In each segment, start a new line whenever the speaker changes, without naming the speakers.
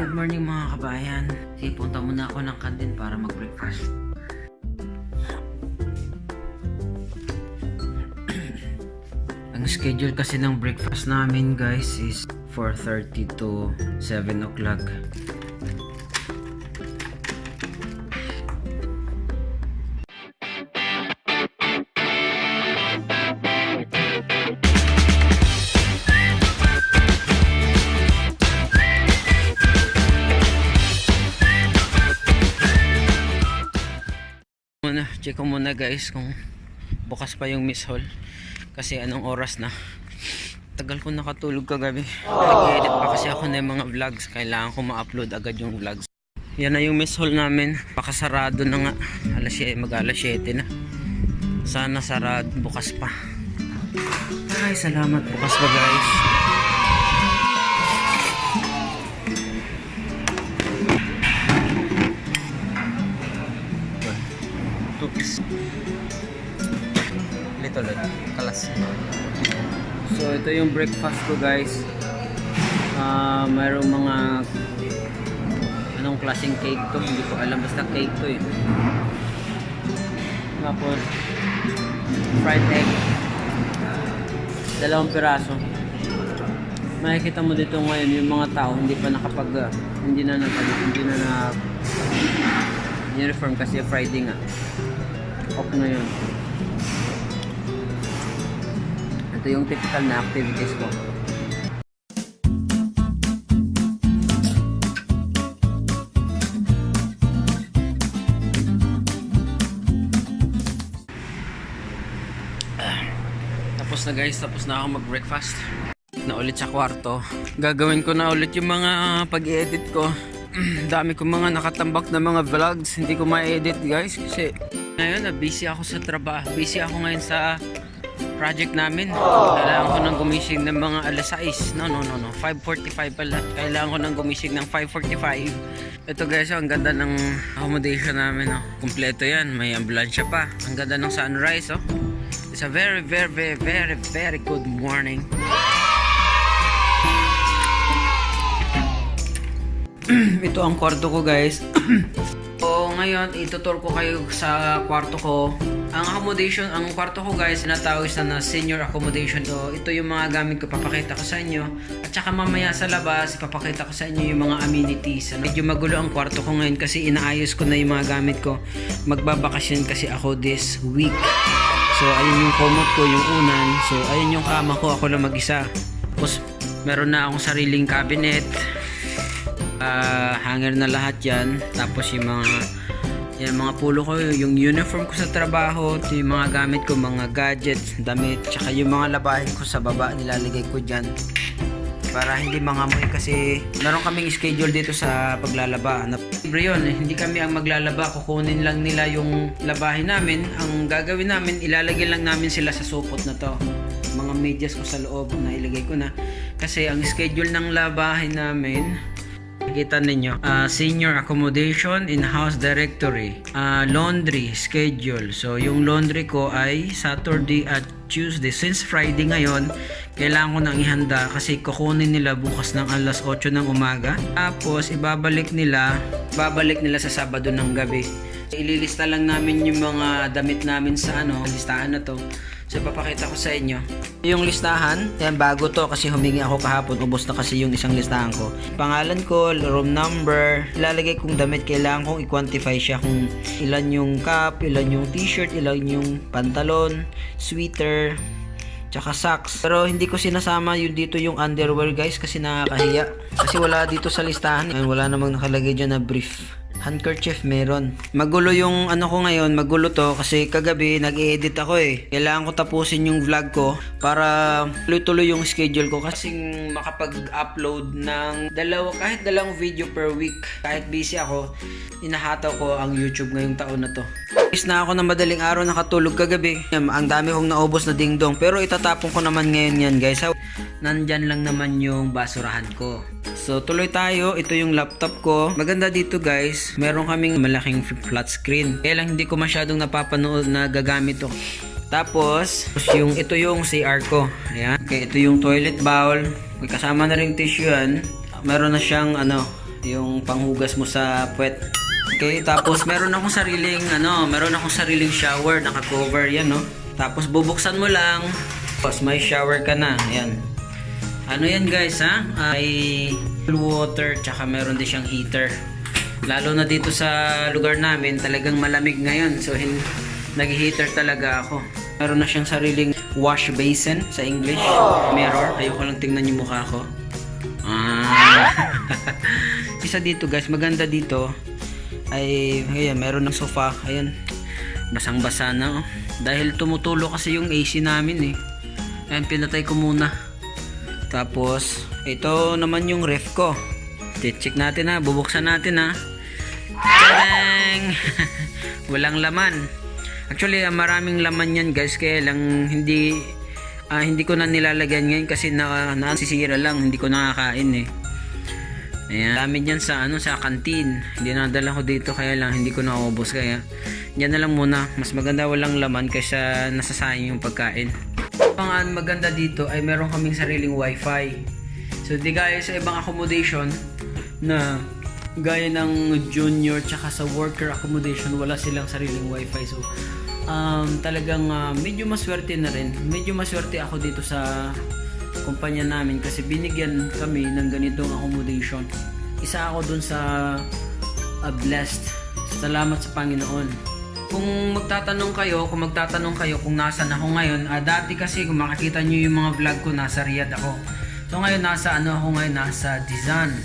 Good morning mga kabayan. Sige, punta muna ako ng kantin para mag-breakfast. Ang schedule kasi ng breakfast namin guys is 4:30 to 7 o'clock. Check ko muna guys kung bukas pa yung Miss Hall kasi anong oras na. Tagal ko nakatulog kagabi. Nag-edit pa kasi ako ng mga vlogs, kailangan ko ma-upload agad yung vlogs. Yan na yung Miss Hall namin, pakasarado na nga. Mag-alas 7 na. Sana sarado, bukas pa. Ay, salamat, bukas pa guys. Little kalas. So ito yung breakfast ko guys. Mayroong mga anong klaseng cake to, hindi ko alam, basta cake to eh. Tapos fried egg, 2 piraso. Makikita mo dito ngayon yung mga tao hindi pa nakapag hindi na uniform kasi Friday nga. Off na yun. Ito yung typical na activities ko. Tapos na guys, tapos na ako mag-breakfast. Na ulit sa kwarto. Gagawin ko na ulit yung mga pag-edit ko. Dami ko mga nakatambak na mga vlogs, hindi ko ma-edit guys kasi ngayon busy ako sa trabaho. Busy ako ngayon sa project namin. Kailangan ko nang gumising ng mga alas 6. No, 5:45 pala. Kailangan ko nang gumising ng 5:45. Ito guys, ang ganda ng accommodation namin. Kompleto yan, may ambulansya pa. Ang ganda ng sunrise. It's a very good morning. Ito ang kwarto ko guys. So ngayon itutur ko kayo sa kwarto ko. Ang accommodation, ang kwarto ko guys, tinatawag na senior accommodation. So ito yung mga gamit ko, papakita ko sa inyo. At saka mamaya sa labas, papakita ko sa inyo yung mga amenities. Medyo magulo ang kwarto ko ngayon kasi inaayos ko na yung mga gamit ko. Magbabakasyon kasi ako this week. So ayun yung komot ko, yung unan. So ayun yung kama ko, ako lang mag-isa. Tapos meron na akong sariling cabinet. Hanger na lahat yan. Tapos yung mga pulo ko, yung uniform ko sa trabaho, ito yung mga gamit ko, mga gadgets, damit, tsaka yung mga labahin ko sa baba, nilalagay ko dyan para hindi mangamoy kasi meron kaming schedule dito sa paglalaba. Libre yun, hindi kami ang maglalaba, kukunin lang nila yung labahin namin. Ang gagawin namin, ilalagay lang namin sila sa supot na to. Mga medyas ko sa loob na ilagay ko na kasi ang schedule ng labahin namin, kita ninyo, senior accommodation, in-house directory, laundry schedule. So yung laundry ko ay Saturday at Tuesday. Since Friday ngayon, kailangan ko nang ihanda kasi kukunin nila bukas ng alas 8 ng umaga. Tapos ibabalik nila sa Sabado ng gabi. Ililista lang namin yung mga damit namin sa listahan na to. So papakita ko sa inyo yung listahan. Yan, bago to kasi humingi ako kahapon, ubos na kasi yung isang listahan ko. Pangalan ko, room number, ilalagay kong damit, kailangan kong i-quantify siya kung ilan yung cap, ilan yung t-shirt, ilan yung pantalon, sweater, tsaka socks. Pero hindi ko sinasama yung dito yung underwear guys kasi nakakahiya. Kasi wala dito sa listahan. Ayun, wala namang nakalagay dyan na brief. Handkerchief meron. Magulo yung ko ngayon, magulo to kasi kagabi nag-edit ako eh. Kailangan ko tapusin yung vlog ko para tuloy-tuloy yung schedule ko kasi makapag-upload ng kahit dalawang video per week. Kahit busy ako, inahataw ko ang YouTube ngayong taon na to. Is na ako na madaling araw nakatulog kagabi. Ang dami kong naubos na dingdong pero itatapon ko naman ngayon yan guys. Nandyan lang naman yung basurahan ko. So tuloy tayo, ito yung laptop ko. Maganda dito guys, meron kaming malaking flat screen. Kaya lang hindi ko masyadong napapanood na gagamit to. Tapos, ito yung CR ko. Ayan. Okay, ito yung toilet bowl. May kasama na ring tissue yan. Meron na siyang yung panghugas mo sa puwet. Okay, tapos meron akong sariling shower, naka-cover yan, no? Tapos bubuksan mo lang, tapos may shower ka na, yan. Ano yan guys, ha? Ay water, tsaka meron din siyang heater. Lalo na dito sa lugar namin, talagang malamig ngayon. So, nag-heater talaga ako. Meron na siyang sariling wash basin sa English. Mirror. Ayoko lang tingnan yung mukha ko. Isa dito guys, maganda dito ay, ayan, meron ng sofa. Ayan, basang-basa na, oh. Dahil tumutulo kasi yung AC namin, eh. Ayan, pinatay ko muna. Tapos, ito naman yung ref ko. Check natin, ha. Bubuksan natin, ha. Tadang! Walang laman. Actually, maraming laman yan guys, kaya lang hindi ko na nilalagyan ngayon kasi nasisira lang, hindi ko nakakain, eh. Ayan, dami yan sa kantin. Hindi nadala ko dito, kaya lang hindi ko naubos, kaya yan na lang muna. Mas maganda walang laman kaysa nasasayang yung pagkain. Ang maganda dito ay meron kaming sariling wifi. So di gaya sa ibang accommodation na gaya ng junior tsaka sa worker accommodation, wala silang sariling wifi. So talagang medyo maswerte na rin. Medyo maswerte ako dito sa kumpanya namin kasi binigyan kami ng ganitong accommodation. Isa ako dun sa blessed. Salamat sa Panginoon. Kung magtatanong kayo kung nasaan ako ngayon, dati kasi kung makikita nyo yung mga vlog ko, nasa Riyadh ako. So ngayon nasa Dizan.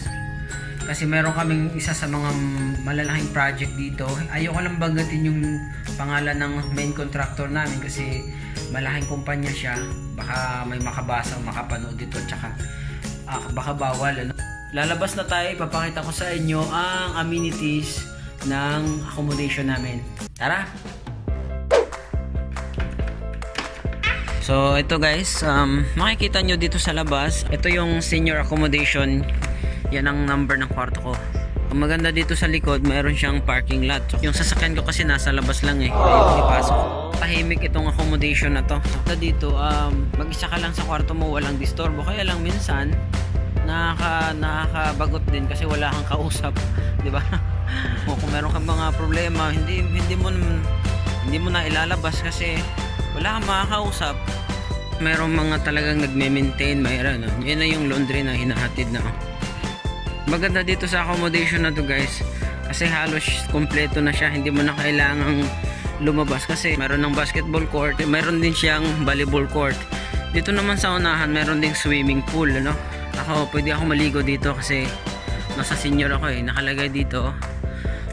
Kasi meron kaming isa sa mga malalaking project dito. Ayoko lang banggatin yung pangalan ng main contractor namin kasi malaking kumpanya siya. Baka may makabasa o makapanood dito, tsaka baka bawal, ano? Lalabas na tayo, ipapakita ko sa inyo ang amenities ng accommodation namin. Tara! So ito guys, makikita nyo dito sa labas, ito yung senior accommodation. Yan ang number ng kwarto ko. Ang maganda dito sa likod, mayroon siyang parking lot. So, yung sasakyan ko kasi nasa labas lang, eh. Ayoko ipasok. Tahimik itong accommodation na to. So dito, mag-isa ka lang sa kwarto mo, walang disturbo. Kaya lang minsan nakakabagot din kasi wala kang kausap, 'di ba? O kung meron kang mga problema, hindi mo na ilalabas kasi wala kang makakausap. Merong mga talagang nagme-maintain, mayroon, no? Yan na yung laundry na hinahatid na. Maganda dito sa accommodation na to guys kasi halos kompleto na siya, hindi mo na kailangang lumabas kasi meron ng basketball court, meron din siyang volleyball court. Dito naman sa unahan meron ding swimming pool, ano? Pwede ako maligo dito kasi nasa senior ako, eh. Nakalagay dito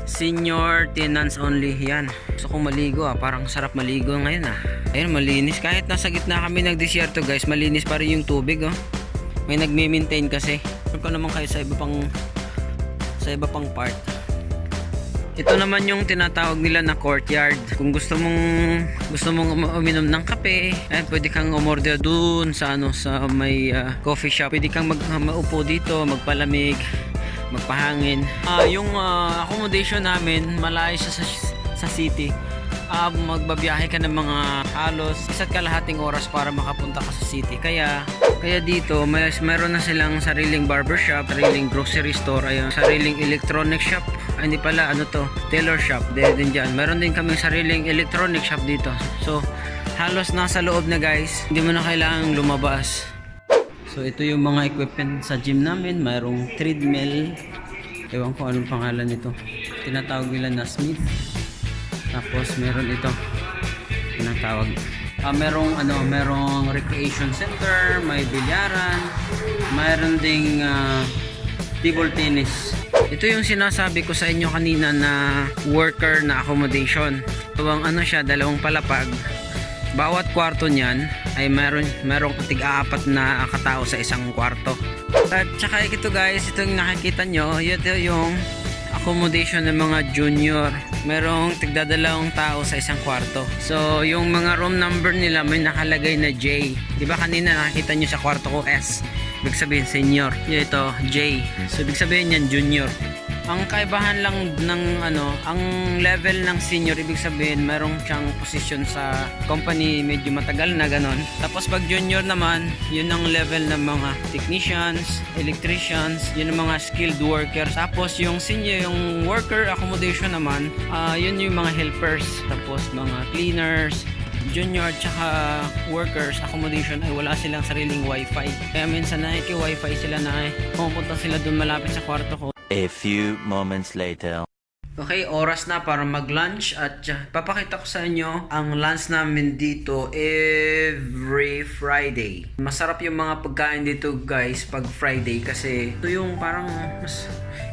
senior tenants only, yan. So kung maligo, parang sarap maligo ngayon, ayun, malinis. Kahit nasa gitna kami ng disyerto guys, malinis pa rin yung tubig, oh. May nagme-maintain kasi. Kung naman kayo sa iba pang part. Ito naman yung tinatawag nila na courtyard. Kung gusto mong uminom ng kape, pwede kang umorder dun sa may coffee shop. Pwede kang maupo dito, magpalamig, magpahangin. Yung accommodation namin malayo sa city. Magbabiyahe ka ng mga halos 1.5 oras para makapunta ka sa city. Kaya dito meron na silang sariling barbershop, sariling grocery store, ayun, sariling electronic shop. Hindi pala, tailor shop. Din dyan. Meron din kaming sariling electronic shop dito. So halos nasa loob na guys. Hindi mo na kailangang lumabas. So ito yung mga equipment sa gym namin. Mayroong treadmill. Ewan ko anong pangalan nito. Tinatawag nila na Smith. Tapos meron ito tinatawag merong recreation center, may bilyaran, mayroon ding table tennis. Ito yung sinasabi ko sa inyo kanina na worker na accommodation. Dalawang palapag. Bawat kwarto niyan ay merong tig-apat na katao sa isang kwarto. At saka ito guys, itong nakikita nyo, ito yung accommodation ng mga junior. Merong tig-2 tao sa isang kwarto. So yung mga room number nila may nakalagay na J. Diba kanina nakikita nyo sa kwarto ko S, ibig sabihin senior. Ito J, so ibig sabihin yan junior. Ang kaibahan lang ng ang level ng senior, ibig sabihin merong siyang position sa company medyo matagal na ganon. Tapos pag junior naman, yun ang level ng mga technicians, electricians, yun ang mga skilled workers. Tapos yung senior, yung worker accommodation naman, yun yung mga helpers. Tapos mga cleaners, junior tsaka workers accommodation ay wala silang sariling wifi. Kaya minsan wifi sila na pumunta sila dun malapit sa kwarto ko.
A few moments later.
Okay, oras na para mag-lunch at papakita ko sa inyo ang lunch namin dito every Friday. Masarap yung mga pagkain dito guys pag Friday kasi ito yung parang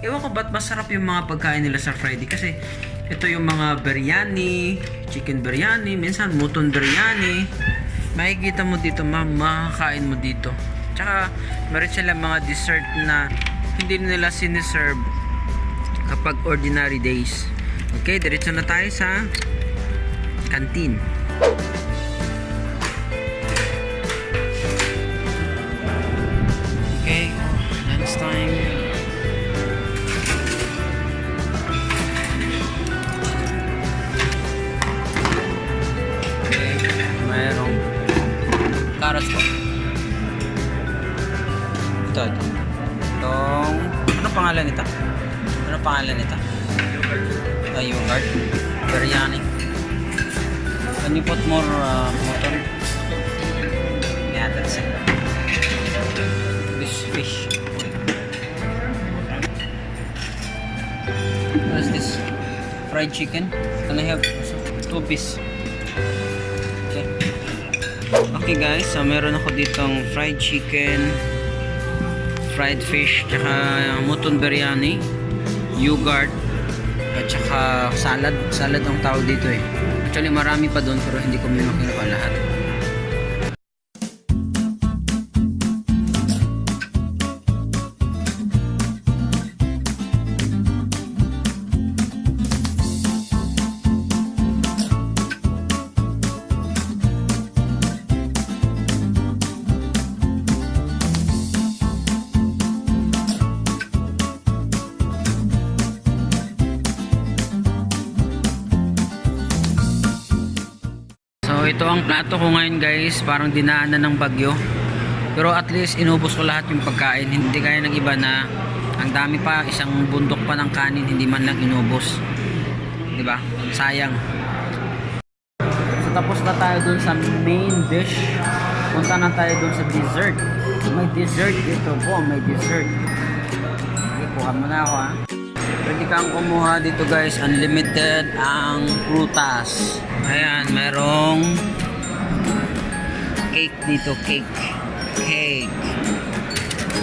ewan ko ba't masarap yung mga pagkain nila sa Friday kasi ito yung mga biryani, chicken biryani, minsan mutton biryani. Makikita mo dito, makakain mo dito. Tsaka meron sila mga dessert na hindi nila siniserve kapag ordinary days. Okay, diretso na tayo sa canteen. Okay, lunch time. Okay, mayroong carrots po. Ito. Ano pangalan nito? Ano pangalan nito? Yogurt. Biryani. Can you put more mutton? Yeah, that's it. This fish. What is this? Fried chicken. Can I have 2 pieces? Okay. Okay guys, so meron ako ditong fried chicken, fried fish, tsaka mutton biryani, yogurt, at tsaka salad ang tawag dito eh. Actually marami pa doon pero hindi ko kinuha lahat. So ito ang plato ko ngayon guys, parang dinaanan ng bagyo. Pero at least inubos ko lahat yung pagkain. Hindi kaya ng iba na ang dami pa, isang bundok pa ng kanin, hindi man lang inubos. 'Di ba? Sayang. So tapos na tayo dun sa main dish. Punta na tayo dun sa dessert. May dessert dito po, may dessert. Okay, kuha mo na ako ha. Pwede kang kumuha dito guys, unlimited ang prutas. Ayan, merong cake dito, cake.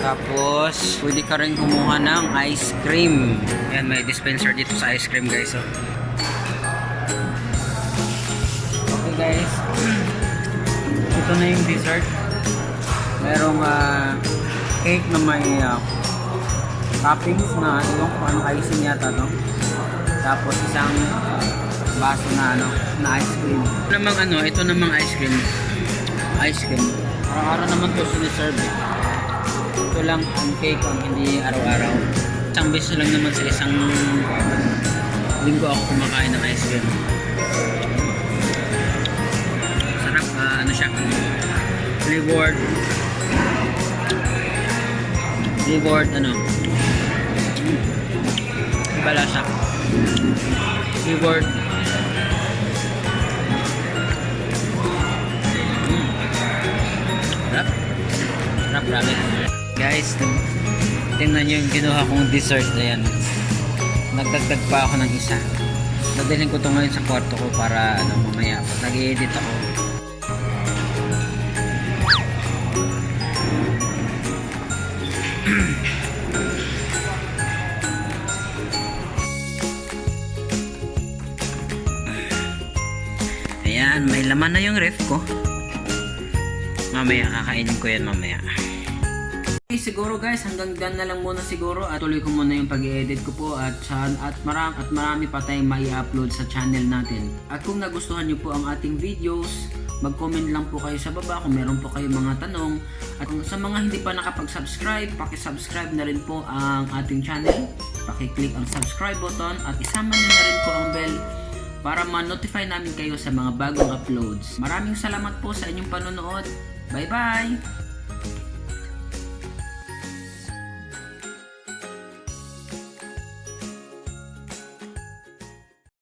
Tapos, pwede ka rin kumuha ng ice cream. Ayan, may dispenser dito sa ice cream guys. Oh. Okay guys, ito na yung dessert. Merong cake na may toppings na ano icing yata to. Tapos isang baso na na ice cream. Ito namang ice cream. Araw-araw naman to siniserve. Ito lang ang cake ang hindi araw-araw. Isang beses lang naman sa isang linggo ako kumakain ng ice cream. Sarap, siya. Flavored iba lasa. Flavored. Sarap, grabe. Guys, tingnan nyo yung kinuha kong dessert. Ayan. Nagdagdag pa ako ng isa. Dadalhin ko ito ngayon sa kwarto ko para mamaya pag nag-i-edit ako. Ayan, may laman na yung ref ko. Mamaya, kakainin ko yan mamaya. Okay, siguro guys, hanggang dyan na lang muna siguro at tuloy ko muna yung pag-i-edit ko po at marami pa tayong mai-upload sa channel natin. At kung nagustuhan nyo po ang ating videos, mag-comment lang po kayo sa baba kung meron po kayo mga tanong. At kung sa mga hindi pa nakapag-subscribe, paki-subscribe na rin po ang ating channel. Paki-click ang subscribe button at isama nyo na rin po ang bell para ma-notify namin kayo sa mga bagong uploads. Maraming salamat po sa inyong panonood. Bye-bye!